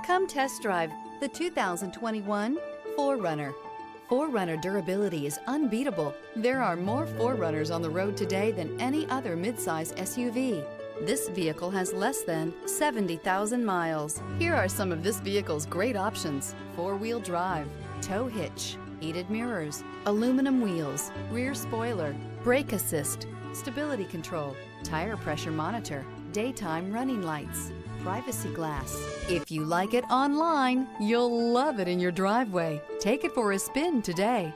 Come test drive the 2021 4Runner. 4Runner durability is unbeatable. There are more 4Runners on the road today than any other midsize SUV. This vehicle has less than 70,000 miles. Here are some of this vehicle's great options: four-wheel drive, tow hitch, heated mirrors, aluminum wheels, rear spoiler, brake assist, stability control, tire pressure monitor, daytime running lights, privacy glass. If you like it online, you'll love it in your driveway. Take it for a spin today.